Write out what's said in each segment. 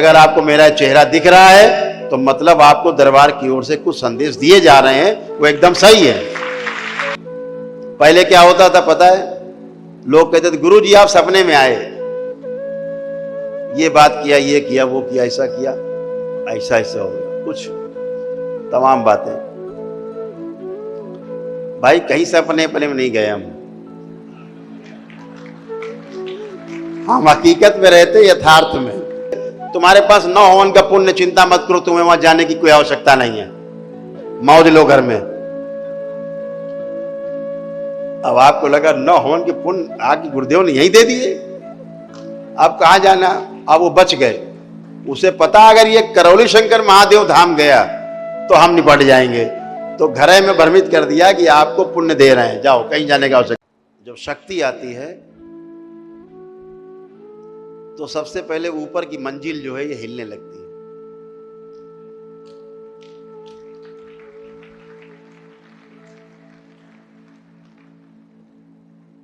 अगर आपको मेरा चेहरा दिख रहा है तो मतलब आपको दरबार की ओर से कुछ संदेश दिए जा रहे हैं, वो एकदम सही है। पहले क्या होता था पता है, लोग कहते थे गुरु जी आप सपने में आए, ये बात किया, ये किया, वो किया, ऐसा किया, ऐसा ऐसा हो गया, कुछ तमाम बातें। भाई कहीं सपने अपने में नहीं गए हम हकीकत में रहते, यथार्थ में। तुम्हारे पास 9 हवन का पुण्य, चिंता मत करो, तुम्हें वहां जाने की कोई आवश्यकता नहीं है, मौज लो घर में। अब आपको लगा 9 हवन के पुण्य आके गुरुदेव ने यही दे दिए, अब कहां जाना। अब वो बच गए, उसे पता अगर ये करौली शंकर महादेव धाम गया तो हम निपट जाएंगे, तो घरे में भ्रमित कर दिया कि आपको पुण्य दे रहे हैं, जाओ कहीं जाने का आवश्यकता। जब शक्ति आती है तो सबसे पहले ऊपर की मंजिल जो है ये हिलने लगती है।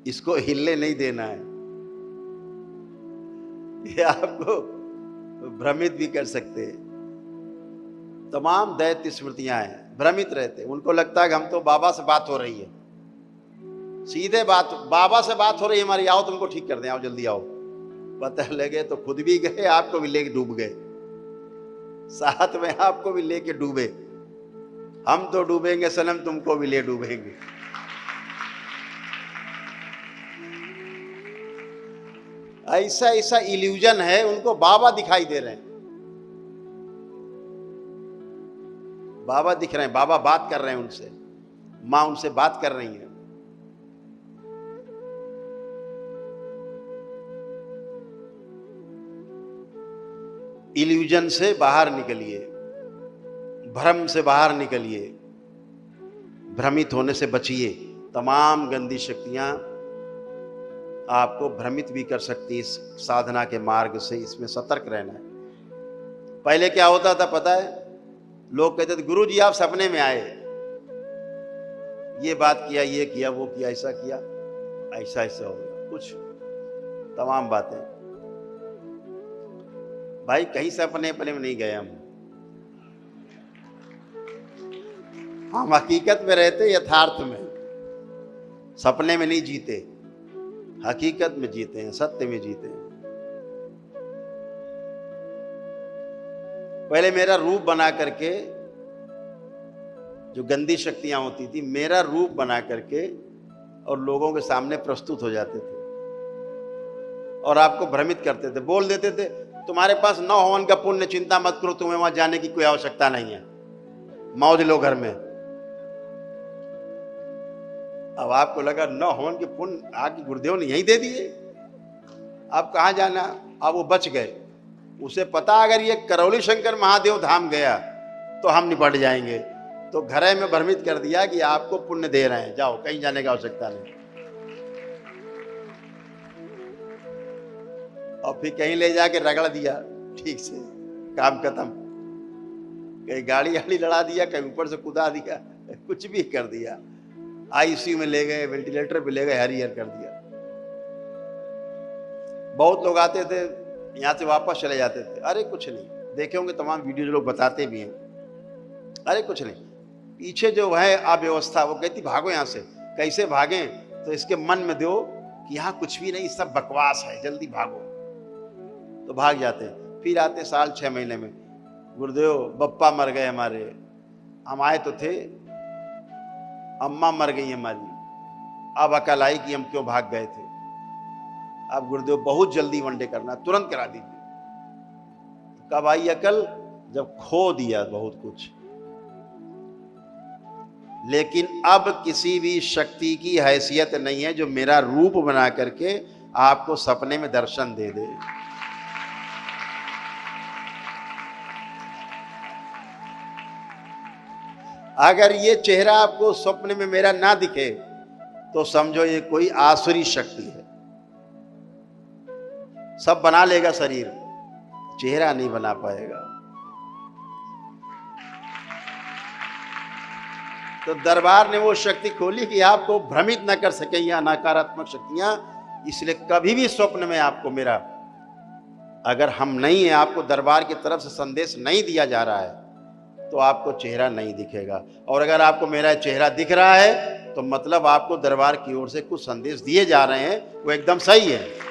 इसको हिलने नहीं देना है, ये आपको भ्रमित भी कर सकते हैं। तमाम दैत्य स्मृतियां हैं, भ्रमित रहते, उनको लगता है कि हम तो बाबा से बात हो रही है, सीधे बात, बाबा से बात हो रही है हमारी, आओ तुमको ठीक कर दें, आओ जल्दी आओ। पता लगे तो खुद भी गए, आपको भी लेके डूब गए, साथ में आपको भी लेके डूबे। हम तो डूबेंगे सनम, तुमको भी ले डूबेंगे। ऐसा ऐसा इल्यूजन है, उनको बाबा दिखाई दे रहे हैं, बाबा दिख रहे हैं, बाबा बात कर रहे हैं उनसे, मां उनसे बात कर रही है। इल्यूजन से बाहर निकलिए, भ्रम से बाहर निकलिए, भ्रमित होने से बचिए। तमाम गंदी शक्तियां आपको भ्रमित भी कर सकती इस साधना के मार्ग से, इसमें सतर्क रहना है। पहले क्या होता था पता है, लोग कहते थे गुरु जी आप सपने में आए, ये बात किया, ये किया, वो किया, ऐसा किया, ऐसा ऐसा हो गया, कुछ तमाम बातें। भाई कहीं सपने अपने में नहीं गए हम हकीकत में रहते, यथार्थ में। सपने में नहीं जीते, हकीकत में जीते हैं, सत्य में जीते हैं। पहले मेरा रूप बना करके, जो गंदी शक्तियां होती थी, मेरा रूप बना करके और लोगों के सामने प्रस्तुत हो जाते थे और आपको भ्रमित करते थे, बोल देते थे तुम्हारे पास 9 हवन का पुण्य, चिंता मत करो, तुम्हें वहां जाने की कोई आवश्यकता नहीं है, मौज लो घर में। अब आपको लगा 9 हवन के पुण्य आके गुरुदेव ने यही दे दिए, अब कहां जाना। अब वो बच गए, उसे पता अगर ये करौली शंकर महादेव धाम गया तो हम निपट जाएंगे, तो घरे में भ्रमित कर दिया कि आपको पुण्य दे रहे हैं, जाओ कहीं जाने की आवश्यकता नहीं। और फिर कहीं ले जाके रगड़ दिया, ठीक से काम खत्म। कहीं गाड़ी लड़ा दिया, कहीं ऊपर से कूदा दिया, कुछ भी कर दिया। आईसीयू में ले गए, वेंटिलेटर पे ले गए, हरिहर कर दिया। बहुत लोग आते थे, यहाँ से वापस चले जाते थे, अरे कुछ नहीं, देखे होंगे तमाम वीडियो जो लोग बताते भी हैं, अरे कुछ नहीं, पीछे जो है अव्यवस्था, वो कहती भागो यहाँ से। कैसे भागें, तो इसके मन में दो कि यहाँ कुछ भी नहीं, सब बकवास है, जल्दी भागो, तो भाग जाते। फिर आते साल 6 महीने में, गुरुदेव बप्पा मर गए हमारे, हम आए तो थे, अम्मा मर गई हमारी, अब अकल आई कि हम क्यों भाग गए थे। अब गुरुदेव बहुत जल्दी वनडे करना, तुरंत करा दीजिए। कब आई अकल, जब खो दिया बहुत कुछ। लेकिन अब किसी भी शक्ति की हैसियत नहीं है जो मेरा रूप बना करके आपको सपने में दर्शन दे दे। अगर ये चेहरा आपको स्वप्न में मेरा ना दिखे तो समझो ये कोई आसुरी शक्ति है। सब बना लेगा शरीर, चेहरा नहीं बना पाएगा। तो दरबार ने वो शक्ति खोली कि आपको भ्रमित न कर सके या नकारात्मक शक्तियां, इसलिए कभी भी स्वप्न में आपको मेरा अगर हम नहीं हैं, आपको दरबार की तरफ से संदेश नहीं दिया जा रहा है, तो आपको चेहरा नहीं दिखेगा। और अगर आपको मेरा चेहरा दिख रहा है तो मतलब आपको दरबार की ओर से कुछ संदेश दिए जा रहे हैं, वो एकदम सही है।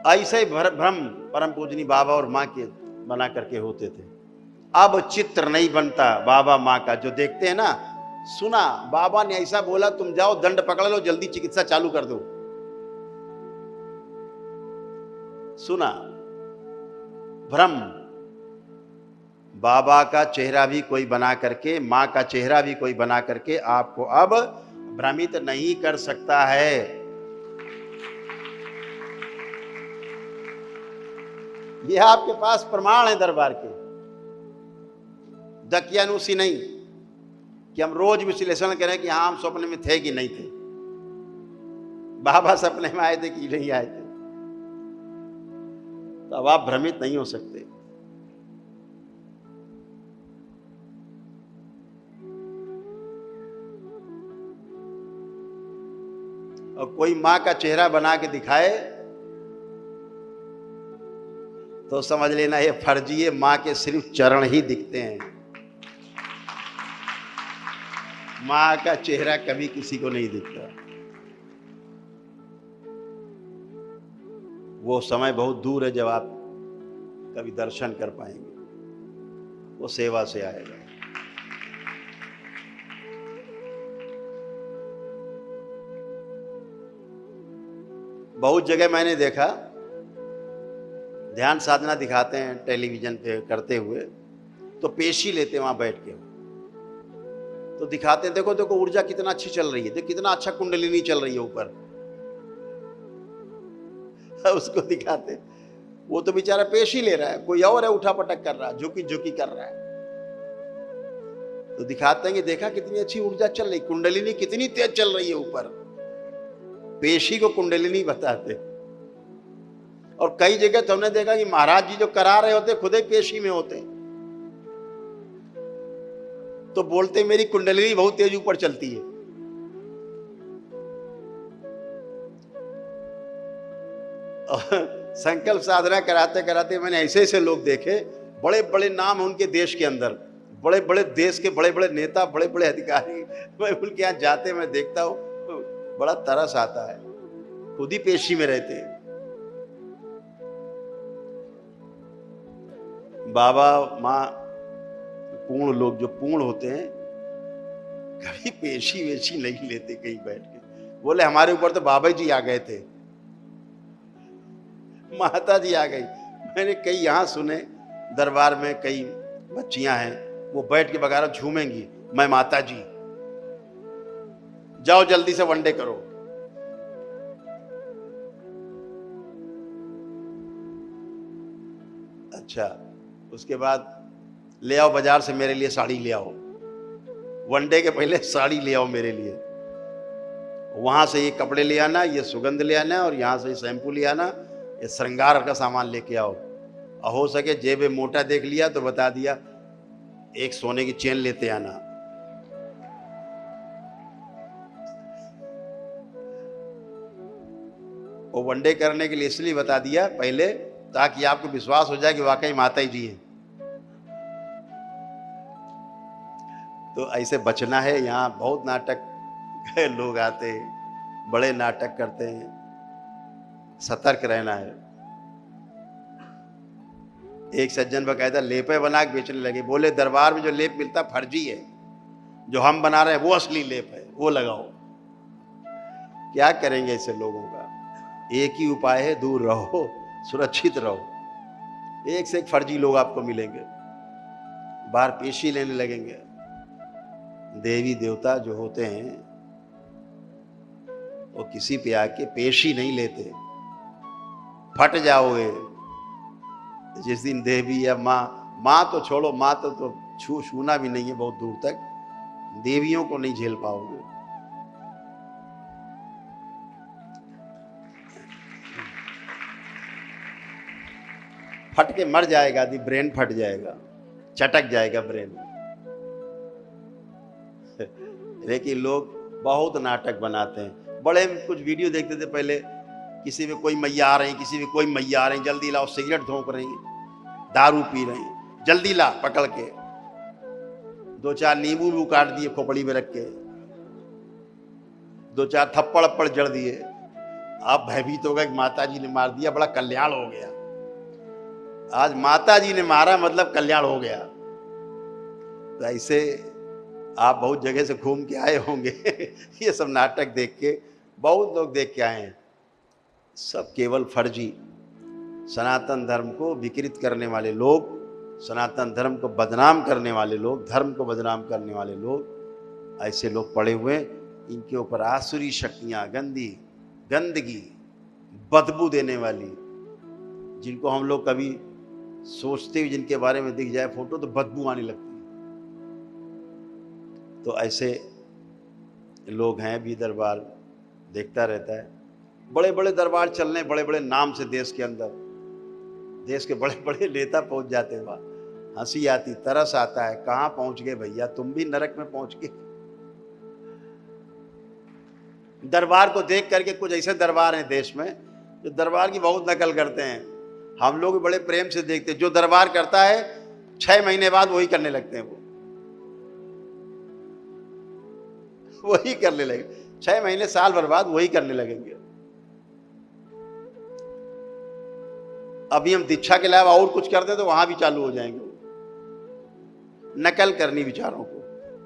ऐसे भ्रम परम पूजनी बाबा और माँ के बना करके होते थे। अब चित्र नहीं बनता बाबा माँ का, जो देखते हैं ना, सुना बाबा ने ऐसा बोला, तुम जाओ दंड पकड़ लो, जल्दी चिकित्सा चालू कर दो। सुना भ्रम। बाबा का चेहरा भी कोई बना करके, माँ का चेहरा भी कोई बना करके आपको अब भ्रमित नहीं कर सकता है। यह आपके पास प्रमाण है दरबार के, दकियानुसी नहीं कि हम रोज विश्लेषण करें कि हाँ हम सपने में थे कि नहीं थे, बाबा सपने में आए थे कि नहीं आए थे। तो अब आप भ्रमित नहीं हो सकते। और कोई मां का चेहरा बना के दिखाए तो समझ लेना ये फर्जी है, मां के सिर्फ चरण ही दिखते हैं। मां का चेहरा कभी किसी को नहीं दिखता। वो समय बहुत दूर है जब आप कभी दर्शन कर पाएंगे, वो सेवा से आएगा। बहुत जगह मैंने देखा ध्यान साधना दिखाते हैं टेलीविजन पे करते हुए, तो पेशी लेते हैं वहां बैठ के, तो दिखाते हैं देखो देखो ऊर्जा कितना अच्छी चल रही है, देखो कितना अच्छा कुंडलिनी चल रही है ऊपर। उसको दिखाते, वो तो बेचारा पेशी ले रहा है, कोई और है उठा पटक कर रहा है, झुकी झुकी कर रहा है। तो दिखाते हैं कि देखा कितनी अच्छी ऊर्जा चल रही, कुंडलिनी कितनी तेज चल रही है ऊपर। पेशी को कुंडलिनी बताते। और कई जगह तो हमने देखा कि महाराज जी जो करा रहे होते खुद ही पेशी में होते, तो बोलते मेरी कुंडलिनी बहुत तेज ऊपर चलती है। संकल्प साधना कराते कराते मैंने ऐसे ऐसे लोग देखे, बड़े बड़े नाम उनके देश के अंदर, बड़े बड़े देश के बड़े बड़े नेता, बड़े बड़े अधिकारी, मैं उनके यहाँ जाते मैं देखता हूँ बड़ा तरस आता है, खुद ही पेशी में रहते हैं। बाबा माँ पूर्ण लोग जो पूर्ण होते हैं कभी पेशी वेशी नहीं लेते कहीं बैठ के। बोले हमारे ऊपर तो बाबा जी आ गए थे, माता जी आ गई। मैंने कई यहाँ सुने दरबार में, कई बच्चियां हैं वो बैठ के बगैर झूमेंगी, मैं माता जी, जाओ जल्दी से वनडे करो। अच्छा, उसके बाद ले आओ बाजार से मेरे लिए साड़ी ले आओ, वनडे के पहले साड़ी ले आओ मेरे लिए, वहां से ये कपड़े ले आना, ये सुगंध ले आना, और यहां से शैम्पू ले आना, ये श्रृंगार का सामान लेके आओ। और हो सके जेब में मोटा देख लिया तो बता दिया एक सोने की चेन लेते आना। वो वनडे करने के लिए इसलिए बता दिया पहले ताकि आपको विश्वास हो जाए कि वाकई माता जी हैं। तो ऐसे बचना है। यहाँ बहुत नाटक लोग आते हैं, बड़े नाटक करते हैं, सतर्क रहना है। एक सज्जन बकायदा लेपे बना के बेचने लगे, बोले दरबार में जो लेप मिलता फर्जी है, जो हम बना रहे हैं वो असली लेप है, वो लगाओ। क्या करेंगे ऐसे लोगों का? एक ही उपाय है, दूर रहो, सुरक्षित रहो। एक से एक फर्जी लोग आपको मिलेंगे, बाहर पेशी लेने लगेंगे। देवी देवता जो होते हैं वो किसी पे आके पेशी नहीं लेते, फट जाओगे जिस दिन देवी या माँ तो छोड़ो, माँ तो छूना भी नहीं है बहुत दूर तक, देवियों को नहीं झेल पाओगे। फट के मर जाएगा आदमी, ब्रेन फट जाएगा, चटक जाएगा ब्रेन। लेकिन लोग बहुत नाटक बनाते हैं। बड़े कुछ वीडियो देखते थे पहले, किसी में कोई मैया आ रही, किसी में कोई मैया आ रही, जल्दी लाओ, सिगरेट धोंक रही, दारू पी रही, जल्दी ला, पकड़ के 2-4 नींबू भी काट दिए खोपड़ी में रख के, 2-4 थप्पड़ अप्पड़ जड़ दिए। आप भयभीत हो गए कि माता जी ने मार दिया, बड़ा कल्याण हो गया। आज माता जी ने मारा मतलब कल्याण हो गया। तो ऐसे आप बहुत जगह से घूम के आए होंगे ये सब नाटक देख के बहुत लोग देख के आए हैं। सब केवल फर्जी, सनातन धर्म को विकृत करने वाले लोग, सनातन धर्म को बदनाम करने वाले लोग, धर्म को बदनाम करने वाले लोग, ऐसे लोग पड़े हुए। इनके ऊपर आसुरी शक्तियाँ, गंदगी, बदबू देने वाली, जिनको हम लोग कभी सोचते हुए जिनके बारे में दिख जाए फोटो तो बदबू आने लगती है। तो ऐसे लोग हैं भी, दरबार देखता रहता है। बड़े बड़े दरबार चल रहे, बड़े बड़े नाम से देश के अंदर, देश के बड़े बड़े नेता पहुंच जाते हैं वहाँ। हंसी आती, तरस आता है, कहाँ पहुंच गए भैया, तुम भी नरक में पहुंच गए। दरबार को देख करके कुछ ऐसे दरबार हैं देश में जो दरबार की बहुत नकल करते हैं। हम लोग बड़े प्रेम से देखते हैं, जो दरबार करता है 6 महीने बाद वही करने लगते हैं, वही करने लगे, 6 महीने साल भर बाद वही करने लगेंगे। अभी हम दीक्षा के अलावा और कुछ करते तो वहां भी चालू हो जाएंगे नकल करनी विचारों को।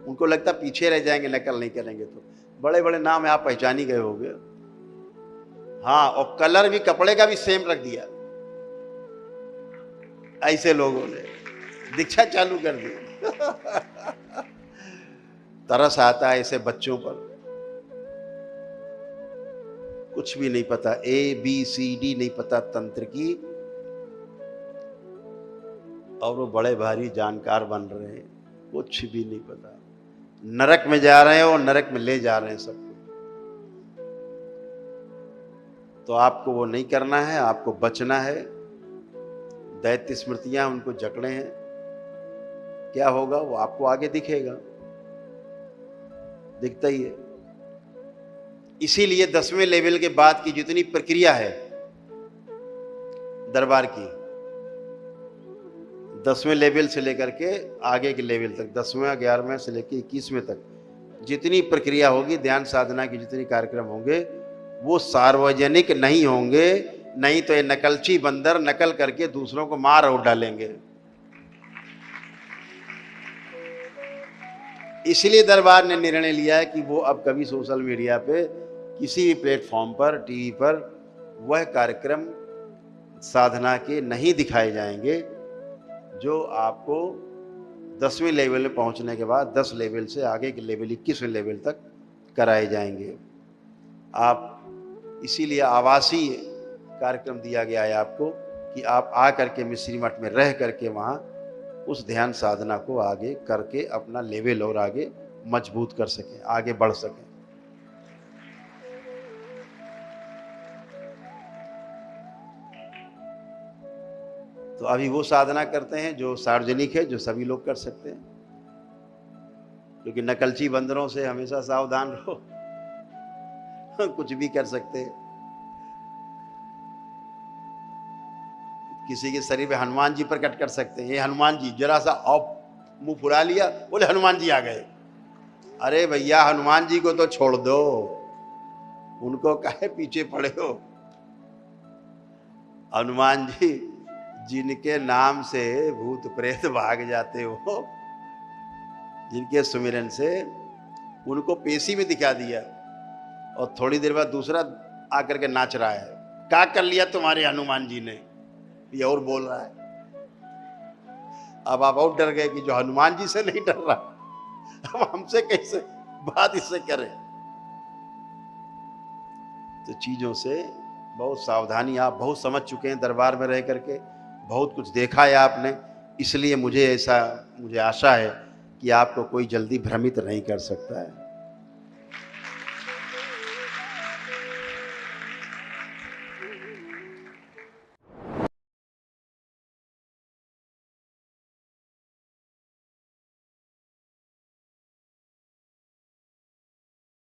उनको लगता पीछे रह जाएंगे नकल नहीं करेंगे तो। बड़े बड़े नाम है, आप पहचान ही गए होंगे। हाँ, और कलर भी कपड़े का भी सेम रख दिया। ऐसे लोगों ने दीक्षा चालू कर दी तरस आता है ऐसे बच्चों पर, कुछ भी नहीं पता, ABCD नहीं पता तंत्र की, और वो बड़े भारी जानकार बन रहे हैं, कुछ भी नहीं पता। नरक में जा रहे हैं और नरक में ले जा रहे हैं सबको। तो आपको वो नहीं करना है, आपको बचना है। दैत्य स्मृतियां उनको जकड़े हैं, क्या होगा वो आपको आगे दिखेगा, दिखता ही है। इसीलिए 10वें लेवल के बाद की जितनी प्रक्रिया है दरबार की, 10वें लेवल से लेकर के आगे के लेवल तक, 10वें 11वें से लेकर 21वें तक जितनी प्रक्रिया होगी, ध्यान साधना की जितनी कार्यक्रम होंगे, वो सार्वजनिक नहीं होंगे। नहीं तो ये नकलची बंदर नकल करके दूसरों को मार और डालेंगे। इसलिए दरबार ने निर्णय लिया है कि वो अब कभी सोशल मीडिया पे, किसी भी प्लेटफॉर्म पर, टीवी पर वह कार्यक्रम साधना के नहीं दिखाए जाएंगे जो आपको 10वें लेवल में पहुंचने के बाद 10 लेवल से आगे के लेवल 21वें लेवल तक कराए जाएंगे। आप इसीलिए आवासीय कार्यक्रम दिया गया है आपको कि आप आ करके मिस्री मठ में रह करके वहाँ उस ध्यान साधना को आगे करके अपना लेवल और आगे मजबूत कर सकें, आगे बढ़ सकें। तो अभी वो साधना करते हैं जो सार्वजनिक है, जो सभी लोग कर सकते हैं। क्योंकि नकलची बंदरों से हमेशा सावधान रहो कुछ भी कर सकते हैं। किसी के शरीर में हनुमान जी प्रकट कर सकते हैं, ये हनुमान जी, जरा सा ऑफ मुंह फुला लिया, बोले हनुमान जी आ गए। अरे भैया हनुमान जी को तो छोड़ दो, उनको काहे पीछे पड़े हो। हनुमान जी जिनके नाम से भूत प्रेत भाग जाते हो, जिनके सुमिरन से, उनको पेशी में दिखा दिया और थोड़ी देर बाद दूसरा आकर के नाच रहा है, क्या कर लिया तुम्हारे हनुमान जी ने, ये और बोल रहा है। अब आप और डर गए कि जो हनुमान जी से नहीं डर रहा, अब हमसे कैसे बात इससे करें। तो चीजों से बहुत सावधानी, आप बहुत समझ चुके हैं दरबार में रह करके, बहुत कुछ देखा है आपने, इसलिए मुझे आशा है कि आपको कोई जल्दी भ्रमित नहीं कर सकता है।